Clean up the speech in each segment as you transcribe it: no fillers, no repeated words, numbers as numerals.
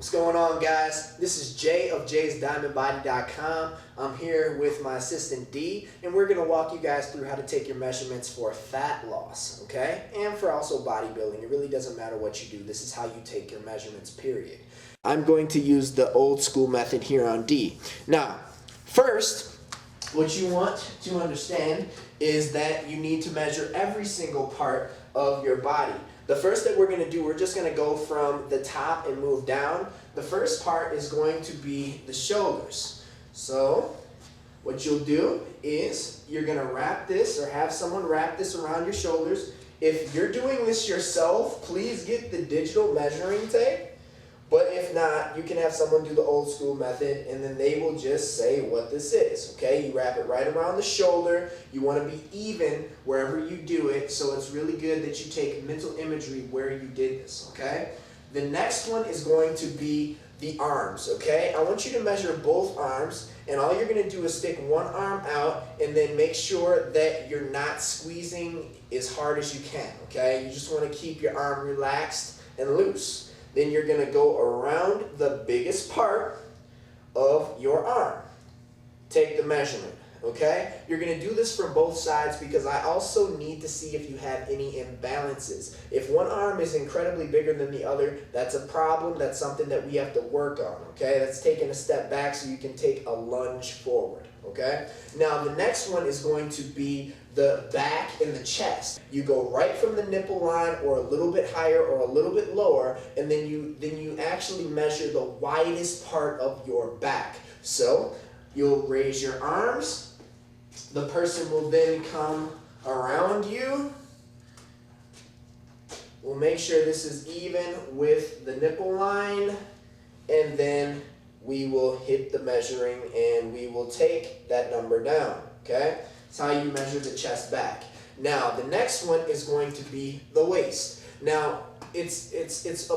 What's going on, guys? This is Jay of jaysdiamondbody.com. I'm here with my assistant D, and we're going to walk you guys through how to take your measurements for fat loss, okay? And for also bodybuilding. It really doesn't matter what you do. This is how you take your measurements, period. I'm going to use the old school method here on D. Now, first, what you want to understand is that you need to measure every single part of your body. The first that we're going to do, we're just going to go from the top and move down. The first part is going to be the shoulders. So what you'll do is you're going to wrap this or have someone wrap this around your shoulders. If you're doing this yourself, please get the digital measuring tape. But if not, you can have someone do the old school method, and then they will just say what this is, okay? You wrap it right around the shoulder. You want to be even wherever you do it, so it's really good that you take mental imagery where you did this, okay? The next one is going to be the arms, okay? I want you to measure both arms, and all you're going to do is stick one arm out, and then make sure that you're not squeezing as hard as you can, okay? You just want to keep your arm relaxed and loose. Then you're going to go around the biggest part of your arm. Take the measurement, okay? You're going to do this from both sides because I also need to see if you have any imbalances. If one arm is incredibly bigger than the other, that's a problem. That's something that we have to work on, okay? That's taking a step back so you can take a lunge forward, okay? Now, the next one is going to be the back and the chest. You go right from the nipple line or a little bit higher or a little bit lower, and then you actually measure the widest part of your back. So you'll raise your arms. The person will then come around you. We'll make sure this is even with the nipple line, and then we will hit the measuring and we will take that number down, okay? That's how you measure the chest back. Now, the next one is going to be the waist. Now, it's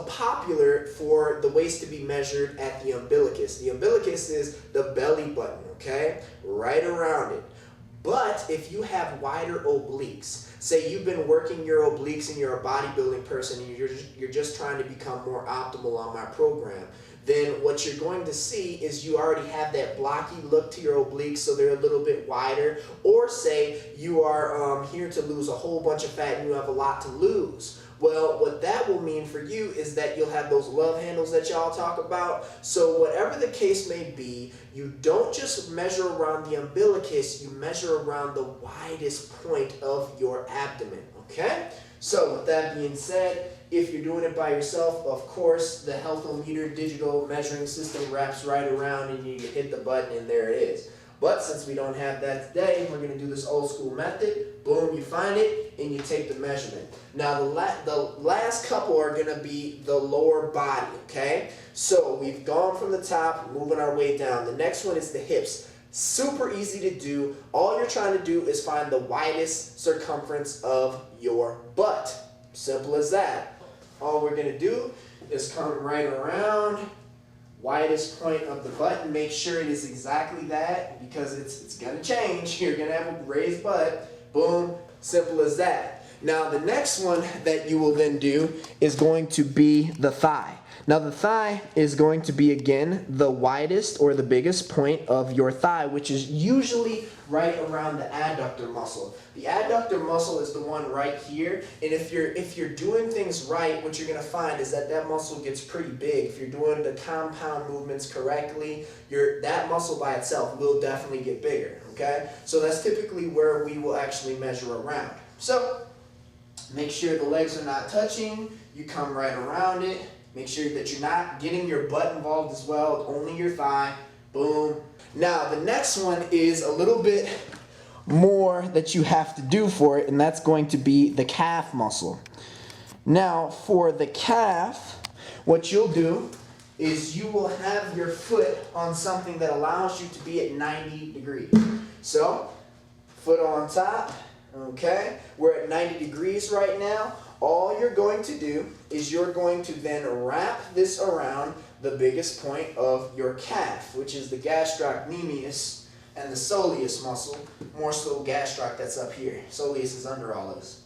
popular for the waist to be measured at the umbilicus. The umbilicus is the belly button, okay? Right around it. But if you have wider obliques, say you've been working your obliques and you're a bodybuilding person and you're just trying to become more optimal on my program, then what you're going to see is you already have that blocky look to your obliques, so they're a little bit wider. Or say you are here to lose a whole bunch of fat and you have a lot to lose. Well, what that will mean for you is that you'll have those love handles that y'all talk about. So whatever the case may be, you don't just measure around the umbilicus, you measure around the widest point of your abdomen, okay? So with that being said, if you're doing it by yourself, of course, the Healthometer digital measuring system wraps right around and you hit the button and there it is. But since we don't have that today, we're going to do this old school method. Boom, you find it and you take the measurement. Now the last couple are going to be the lower body, okay? So we've gone from the top, moving our way down. The next one is the hips. Super easy to do. All you're trying to do is find the widest circumference of your butt. Simple as that. All we're going to do is come right around, widest point of the butt, and make sure it is exactly that, because it's going to change. You're going to have a raised butt. Boom. Simple as that. Now the next one that you will then do is going to be the thigh. Now the thigh is going to be, again, the widest or the biggest point of your thigh, which is usually right around the adductor muscle. The adductor muscle is the one right here, and if you're doing things right, what you're going to find is that that muscle gets pretty big. If you're doing the compound movements correctly, that muscle by itself will definitely get bigger, okay? So that's typically where we will actually measure around. So make sure the legs are not touching. You come right around it. Make sure that you're not getting your butt involved as well, only your thigh. Boom. Now, the next one is a little bit more that you have to do for it, and that's going to be the calf muscle. Now, for the calf, what you'll do is you will have your foot on something that allows you to be at 90 degrees. So, foot on top, okay? We're at 90 degrees right now. All you're going to do is you're going to then wrap this around the biggest point of your calf, which is the gastrocnemius and the soleus muscle, more so gastroc that's up here. Soleus is under all of this.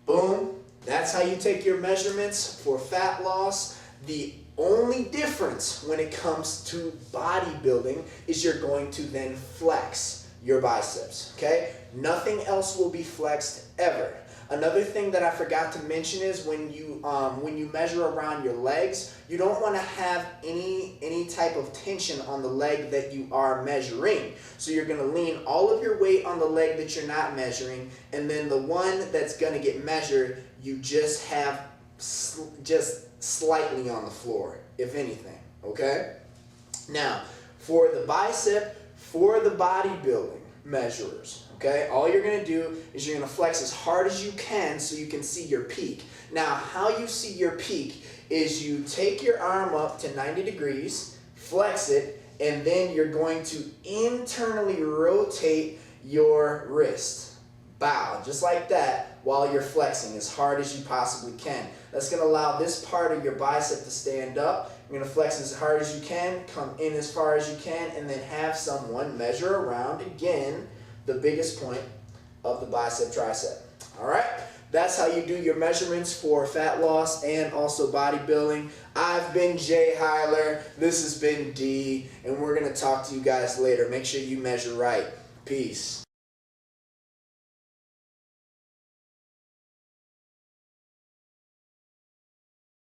Boom. That's how you take your measurements for fat loss. The Only difference when it comes to bodybuilding is you're going to then flex your biceps, okay? Nothing else will be flexed ever. Another thing that I forgot to mention is when you measure around your legs, you don't want to have any type of tension on the leg that you are measuring. So you're going to lean all of your weight on the leg that you're not measuring, and then the one that's going to get measured, you just have just slightly on the floor, if anything, okay? Now, for the bicep, for the bodybuilding measurers, okay, all you're going to do is you're going to flex as hard as you can so you can see your peak. Now, how you see your peak is you take your arm up to 90 degrees, flex it, and then you're going to internally rotate your wrist. Bow, just like that, while you're flexing as hard as you possibly can. That's going to allow this part of your bicep to stand up. You're going to flex as hard as you can, come in as far as you can, and then have someone measure around, again, the biggest point of the bicep tricep. All right? That's how you do your measurements for fat loss and also bodybuilding. I've been Jay Hyler. This has been D, and we're going to talk to you guys later. Make sure you measure right. Peace.